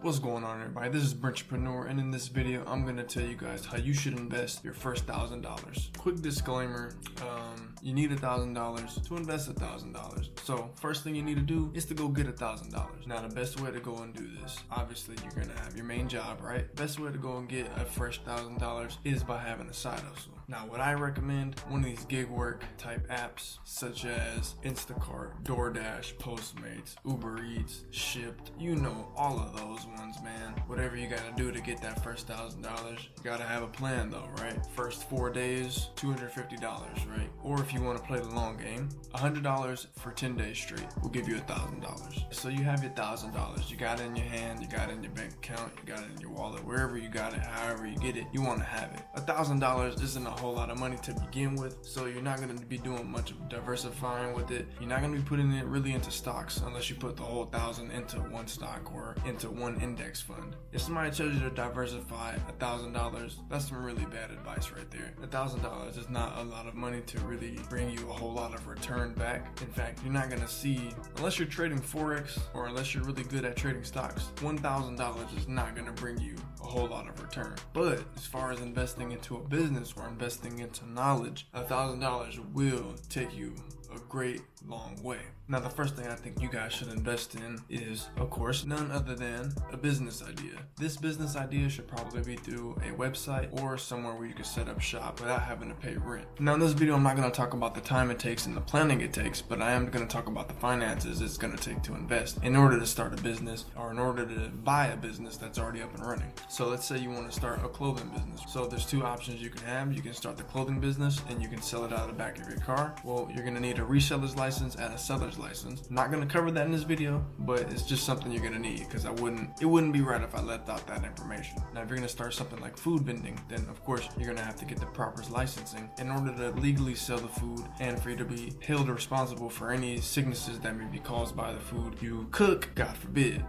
What's going on, everybody? This is Brentrepreneur, and in this video I'm going to tell you guys how you should invest your first $1,000. Quick disclaimer, you need $1,000 to invest $1,000. So first thing you need to do is to go get $1,000. Now the best way to go and do this, obviously you're going to have your main job, right? Best way to go and get a fresh $1,000 is by having a side hustle. Now what I recommend, one of these gig work type apps such as Instacart, DoorDash, Postmates, Uber Eats, Shipped, you know, all of those ones, man. Whatever you gotta do to get that first $1,000, you gotta have a plan though, right? First 4 days, $250, right? Or if you want to play the long game, $100 for 10 days straight will give you $1,000. So you have your $1,000, you got it in your hand, you got it in your bank account, you got it in your wallet, wherever you got it, however you get it, you want to have it. $1,000 isn't a whole lot of money to begin with, so you're not going to be doing much of diversifying with it. You're not going to be putting it really into stocks unless you put the whole 1,000 into one stock or into one index fund. If somebody tells you to diversify $1,000, that's some really bad advice right there. $1,000 is not a lot of money to really bring you a whole lot of return back. In fact, you're not going to see, unless you're trading forex or unless you're really good at trading stocks, $1,000 is not going to bring you a whole lot of return. But as far as investing into a business or investing into knowledge, $1,000 will take you a great long way. Now the first thing I think you guys should invest in is, of course, none other than a business idea. This business idea should probably be through a website or somewhere where you can set up shop without having to pay rent. Now in this video I'm not going to talk about the time it takes and the planning it takes, but I am going to talk about the finances it's going to take to invest in order to start a business or in order to buy a business that's already up and running. So let's say you want to start a clothing business. So there's two options you can have. You can start the clothing business and you can sell it out of the back of your car. Well, you're going to need a reseller's license and a seller's license. I'm not going to cover that in this video, but it's just something you're going to need because it wouldn't be right if I left out that information. Now if you're going to start something like food vending, then of course you're going to have to get the proper licensing in order to legally sell the food and for you to be held responsible for any sicknesses that may be caused by the food you cook. God forbid.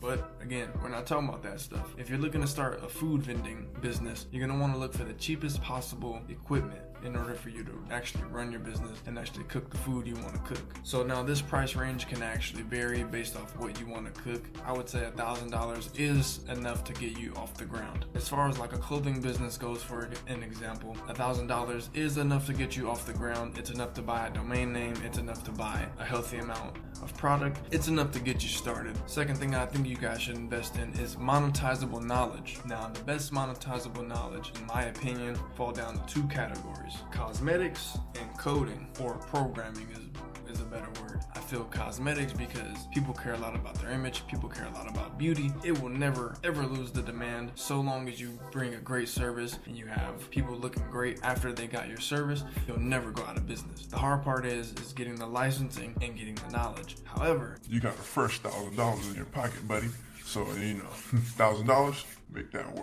But again, we're not talking about that stuff. If you're looking to start a food vending business, you're going to want to look for the cheapest possible equipment in order for you to actually run your business and actually cook the food you want to cook. So now this price range can actually vary based off what you want to cook. I would say $1,000 is enough to get you off the ground. As far as like a clothing business goes, for an example, $1,000 is enough to get you off the ground. It's enough to buy a domain name. It's enough to buy a healthy amount of product. It's enough to get you started. Second thing I think you guys should invest in is monetizable knowledge. Now the best monetizable knowledge, in my opinion, fall down to two categories: cosmetics and coding, or programming is a better word. I feel cosmetics because people care a lot about their image, people care a lot about beauty. It will never ever lose the demand so long as you bring a great service and you have people looking great after they got your service. You'll never go out of business. The hard part is getting the licensing and getting the knowledge. However, you got the first $1,000 in your pocket, buddy. So, you know, $1,000, makes that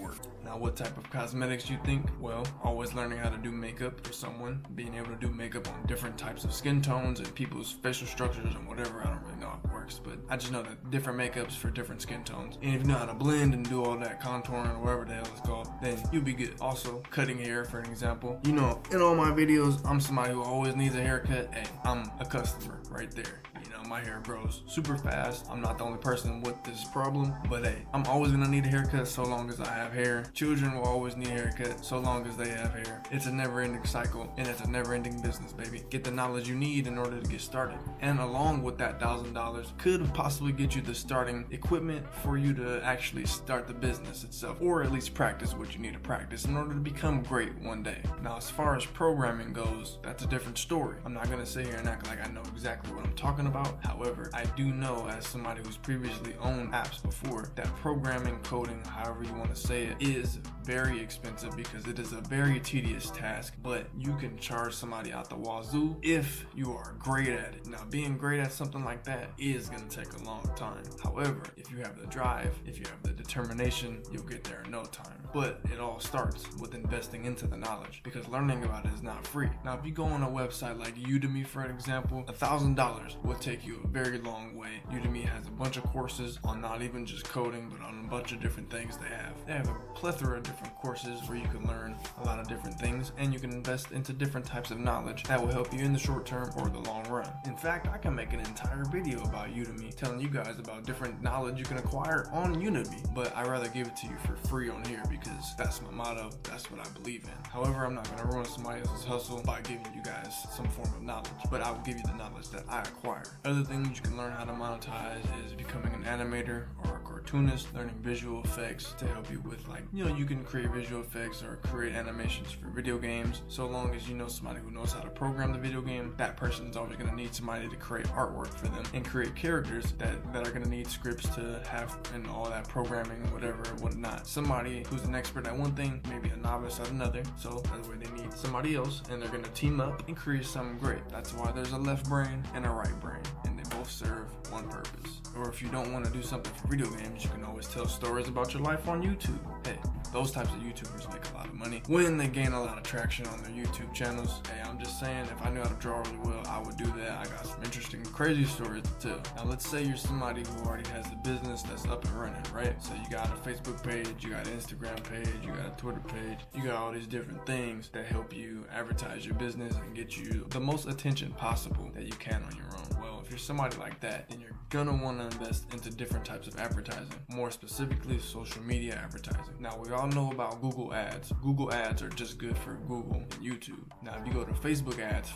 work. Now, what type of cosmetics you think? Well, always learning how to do makeup for someone, being able to do makeup on different types of skin tones and people's facial structures and whatever. I don't really know how it works, but I just know that different makeups for different skin tones. And if you know how to blend and do all that contouring or whatever the hell it's called, then you'll be good. Also, cutting hair, for an example. You know, in all my videos, I'm somebody who always needs a haircut. Hey, I'm a customer right there. You know, my hair grows super fast. I'm not the only person with this problem, but hey, I'm always gonna need a haircut so long as I have hair. Children will always need a haircut so long as they have hair. It's a never-ending cycle and it's a never-ending business, baby. Get the knowledge you need in order to get started. And along with that $1,000 could possibly get you the starting equipment for you to actually start the business itself, or at least practice what you need to practice in order to become great one day. Now, as far as programming goes, that's a different story. I'm not gonna sit here and act like I know exactly what I'm talking about. However, I do know, as somebody who's previously owned apps before, that programming, coding, however you want to say it, is very expensive because it is a very tedious task, but you can charge somebody out the wazoo if you are great at it. Now, being great at something like that is going to take a long time. However, if you have the drive, if you have the determination, you'll get there in no time. But it all starts with investing into the knowledge, because learning about it is not free. Now, if you go on a website like Udemy, for an example, $1,000 will take you a very long way. Udemy has a bunch of courses on not even just coding, but on a bunch of different things they have. They have a plethora of different different courses where you can learn a lot of different things, and you can invest into different types of knowledge that will help you in the short term or the long run. In fact, I can make an entire video about Udemy telling you guys about different knowledge you can acquire on Udemy, but I'd rather give it to you for free on here because that's my motto, that's what I believe in. However, I'm not going to ruin somebody else's hustle by giving you guys some form of knowledge, but I will give you the knowledge that I acquire. Other things you can learn how to monetize is becoming an animator or a cartoonist, learning visual effects to help you with, like, you can create visual effects or create animations for video games. So long as you know somebody who knows how to program the video game, that person is always going to need somebody to create artwork for them and create characters that are going to need scripts to have and all that programming, whatever, whatnot. Somebody who's an expert at one thing, maybe a novice at another. So that's why they need somebody else, and they're going to team up and create something great. That's why there's a left brain and a right brain, and they both serve one purpose. Or if you don't want to do something for video games, you can always tell stories about your life on YouTube. Hey, those types of YouTubers make a lot of money when they gain a lot of traction on their YouTube channels. Hey, I'm just saying, if I knew how to draw really well, I would do that. I got some interesting, crazy stories to tell. Now, let's say you're somebody who already has a business that's up and running, right? So you got a Facebook page, you got an Instagram page, you got a Twitter page, you got all these different things that help you advertise your business and get you the most attention possible that you can on your own. Well, if you're somebody like that, then you're gonna want to invest into different types of advertising, more specifically social media advertising. Now, we all know about Google ads. Google ads are just good for Google and YouTube. Now, if you go to Facebook ads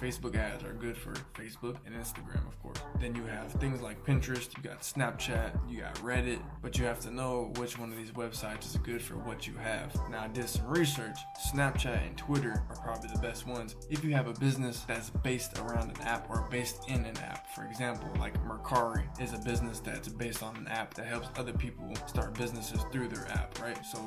are good for Facebook and Instagram, of course. Then you have things like Pinterest, you got Snapchat, you got Reddit, but you have to know which one of these websites is good for what you have. Now, I did some research. Snapchat and Twitter are probably the best ones if you have a business that's based around an app or based in an app. For example, like Mercari is a business that's based on an app that helps other people start businesses through their app, right? So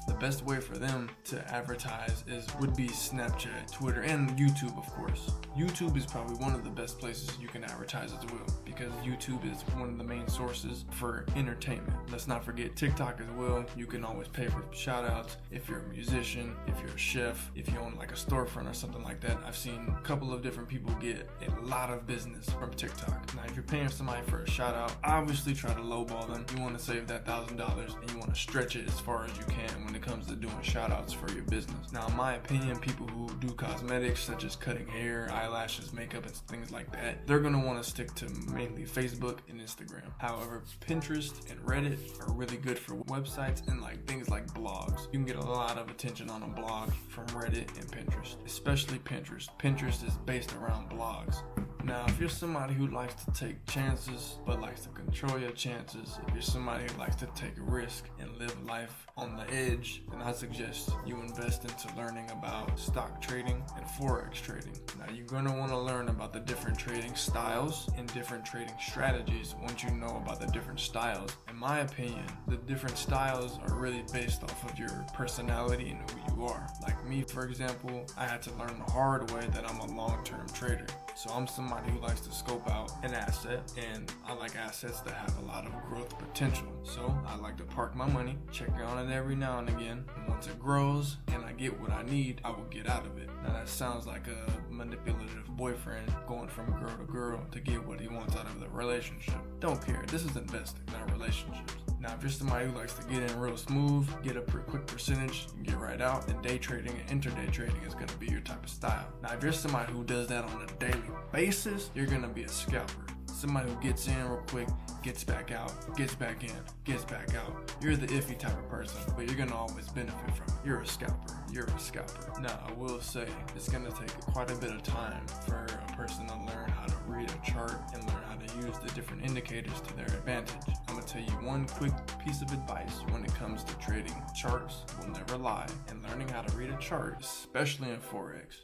the best way for them to advertise would be Snapchat, Twitter, and YouTube, of course. YouTube is probably one of the best places you can advertise as well, because YouTube is one of the main sources for entertainment. Let's not forget TikTok as well. You can always pay for shout outs if you're a musician, if you're a chef, if you own like a storefront or something like that. I've seen a couple of different people get a lot of business from TikTok. Now, if you're paying somebody for a shout out, obviously try to lowball them. You want to save that $1,000 and you want to stretch it as far as you can when it comes to doing shout outs for your business. Now, in my opinion, people who do cosmetics such as cutting hair, eyelashes, makeup, and things like that, they're going to want to stick to mainly Facebook and Instagram. However, Pinterest and Reddit are really good for websites and like things like blogs. You can get a lot of attention on a blog from Reddit and Pinterest, especially Pinterest. Pinterest is based around blogs. Now, if you're somebody who likes to take chances but likes to control your chances, if you're somebody who likes to take a risk and live life on the edge, then I suggest you invest into learning about stock trading and forex trading. Now, you're going to want to learn about the different trading styles and different trading strategies once you know about the different styles. In my opinion, the different styles are really based off of your personality and who you are. Like me, for example, I had to learn the hard way that I'm a long-term trader. So I'm somebody who likes to scope out an asset, and I like assets that have a lot of growth potential. So I like to park my money, check on it every now and again, and once it grows and I get what I need, I will get out of it. Now, that sounds like a manipulative boyfriend going from girl to girl to get what he wants out of the relationship. Don't care. This is investing, not relationships. Now, if you're somebody who likes to get in real smooth, get a quick percentage, and get right out, then day trading and intraday trading is going to be your type of style. Now, if you're somebody who does that on a daily basis, you're going to be a scalper. Somebody who gets in real quick, gets back out, gets back in, gets back out. You're the iffy type of person, but you're gonna always benefit from it. You're a scalper. You're a scalper. Now, I will say it's gonna take quite a bit of time for a person to learn how to read a chart and learn how to use the different indicators to their advantage. I'm gonna tell you one quick piece of advice when it comes to trading. Charts will never lie, and learning how to read a chart, especially in forex,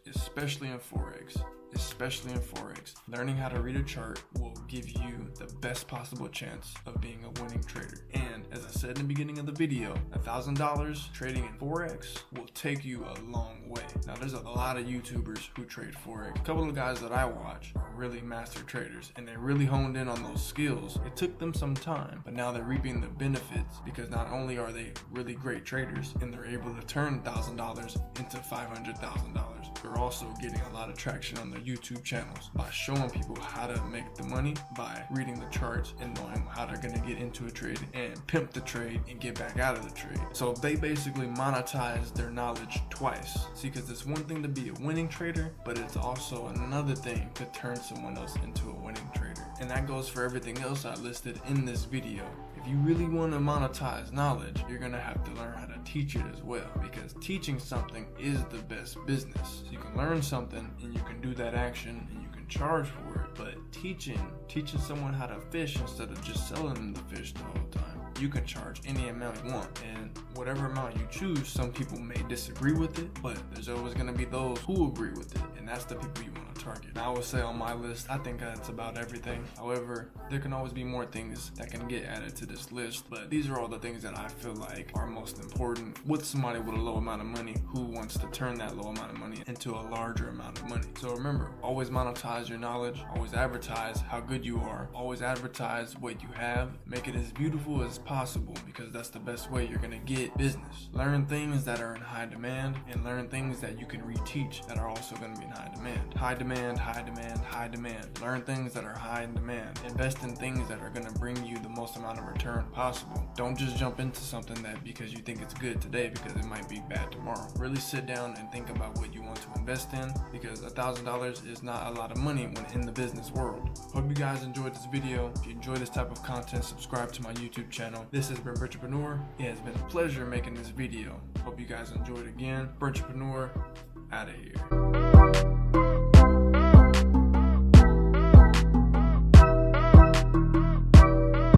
learning how to read a chart will give you the best possible chance of being a winning trader. And as I said in the beginning of the video, $1,000 trading in forex will take you a long way. Now, there's a lot of YouTubers who trade forex. A couple of guys that I watch are really master traders, and they really honed in on those skills. It took them some time, but now they're reaping the benefits, because not only are they really great traders and they're able to turn $1,000 into $500,000. They're also getting a lot of traction on their YouTube channels by showing people how to make the money by reading the charts and knowing how they're going to get into a trade and pimp the trade and get back out of the trade. So they basically monetize their knowledge twice. See, because it's one thing to be a winning trader, but it's also another thing to turn someone else into a winning trader. And that goes for everything else I listed in this video. If you really want to monetize knowledge, you're going to have to learn how to teach it as well, because teaching something is the best business. So you can learn something and you can do that action and you can charge for it, but teaching someone how to fish instead of just selling them the fish the whole time, you can charge any amount you want, and whatever amount you choose, some people may disagree with it, but there's always going to be those who agree with it, and that's the people you want to target. Now, I would say on my list, I think that's about everything. However, there can always be more things that can get added to this list, but these are all the things that I feel like are most important with somebody with a low amount of money who wants to turn that low amount of money into a larger amount of money. So remember, always monetize your knowledge, always advertise how good you are, always advertise what you have, make it as beautiful as possible, because that's the best way you're gonna get business. Learn things that are in high demand and learn things that you can reteach that are also gonna be in high demand. High demand, high demand, high demand. Learn things that are high in demand. Invest in things that are gonna bring you the most amount of return possible. Don't just jump into something that because you think it's good today because it might be bad tomorrow. Really sit down and think about what you want to invest in, because $1,000 is not a lot of money when in the business world. Hope you guys enjoyed this video. If you enjoy this type of content, subscribe to my YouTube channel. This has been Entrepreneur. It has been a pleasure making this video. Hope you guys enjoyed again. Entrepreneur, out of here.